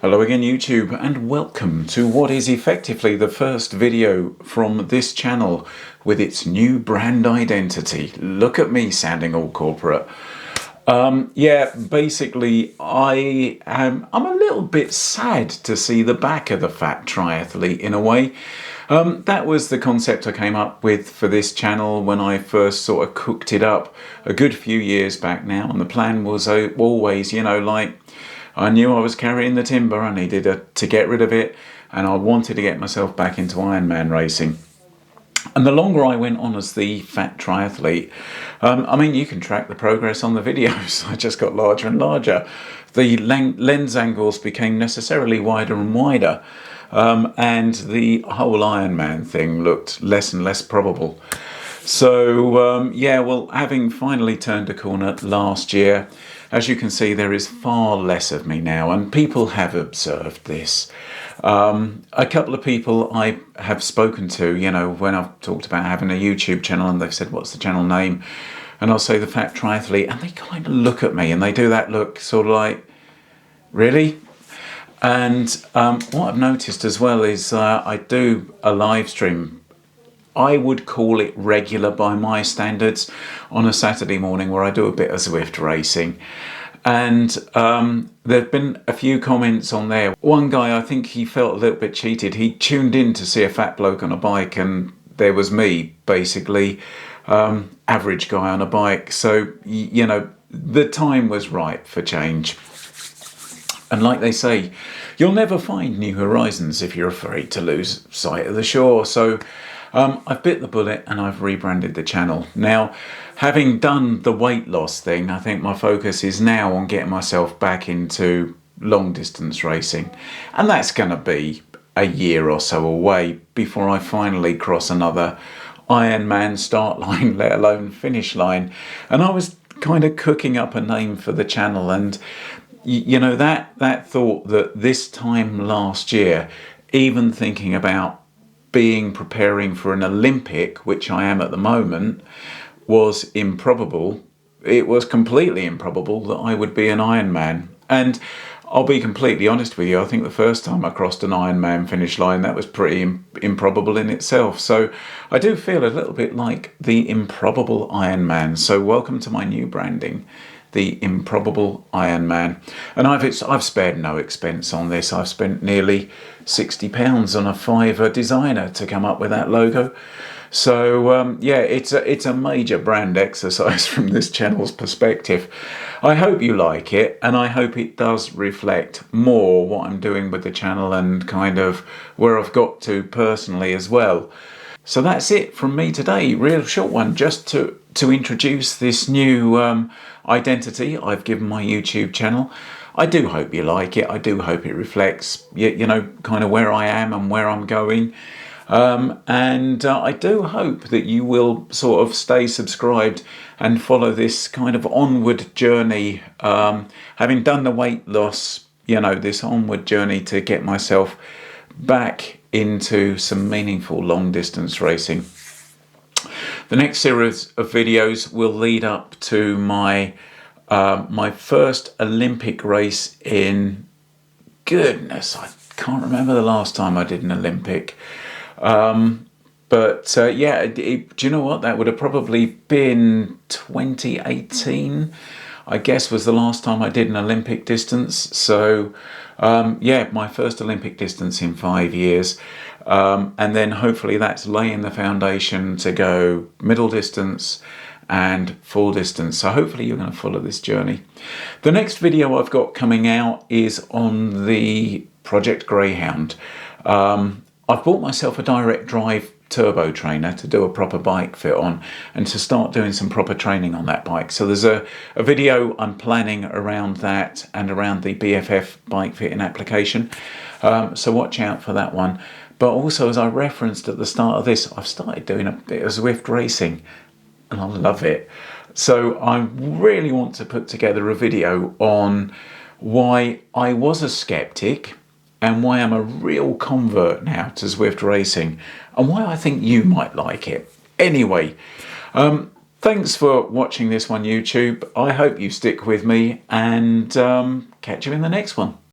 Hello again YouTube, and welcome to what is effectively the first video from this channel with its new brand identity. Look at me sounding all corporate. Basically I'm a little bit sad to see the back of the fat triathlete in a way. That was the concept I came up with for this channel when I first sort of cooked it up a good few years back now, and the plan was always, I knew I was carrying the timber, I needed to get rid of it, and I wanted to get myself back into Ironman racing. And the longer I went on as the fat triathlete, you can track the progress on the videos. I just got larger and larger. The lens angles became necessarily wider and wider, and the whole Ironman thing looked less and less probable. So, having finally turned a corner last year, as you can see, there is far less of me now, and people have observed this. A couple of people I have spoken to, when I've talked about having a YouTube channel, and they've said, what's the channel name? And I'll say the Fat Triathlete, and they kind of look at me, and they do that look sort of like, really? And what I've noticed as well is I do a live stream. I would call it regular by my standards, on a Saturday morning where I do a bit of Zwift racing. And there have been a few comments on there. One guy, I think he felt a little bit cheated. He tuned in to see a fat bloke on a bike, and there was me, basically, average guy on a bike. So, the time was right for change. And like they say, you'll never find new horizons if you're afraid to lose sight of the shore. So I've bit the bullet and I've rebranded the channel. Now, having done the weight loss thing, I think my focus is now on getting myself back into long distance racing. And that's going to be a year or so away before I finally cross another Ironman start line, let alone finish line. And I was kind of cooking up a name for the channel, and that thought that this time last year, even thinking about preparing for an Olympic, which I am at the moment, was improbable. It was completely improbable that I would be an Ironman. And I'll be completely honest with you, I think the first time I crossed an Ironman finish line, that was pretty improbable in itself. So I do feel a little bit like the improbable Ironman. So welcome to my new branding, the improbable Ironman. And I've spared no expense on this. I've spent nearly £60 on a Fiverr designer to come up with that logo. So it's a major brand exercise from this channel's perspective. I hope you like it, and I hope it does reflect more what I'm doing with the channel and kind of where I've got to personally as well. So that's it from me today. Real short one, just to introduce this new identity I've given my YouTube channel. I do hope you like it. I do hope it reflects, kind of where I am and where I'm going. And I do hope that you will sort of stay subscribed and follow this kind of onward journey. Having done the weight loss, this onward journey to get myself back into some meaningful long distance racing. The next series of videos will lead up to my first Olympic race in, goodness, I can't remember the last time I did an Olympic. Do you know what? That would have probably been 2018, I guess, was the last time I did an Olympic distance. So, my first Olympic distance in 5 years. And then hopefully that's laying the foundation to go middle distance and full distance. So hopefully you're going to follow this journey. The next video I've got coming out is on the Project Greyhound. I've bought myself a direct drive turbo trainer to do a proper bike fit on and to start doing some proper training on that bike. So there's a video I'm planning around that and around the BFF bike fitting application. So watch out for that one. But also, as I referenced at the start of this, I've started doing a bit of Zwift racing, and I love it. So I really want to put together a video on why I was a skeptic and why I'm a real convert now to Zwift racing, and why I think you might like it. Anyway, thanks for watching this one, YouTube. I hope you stick with me, and catch you in the next one.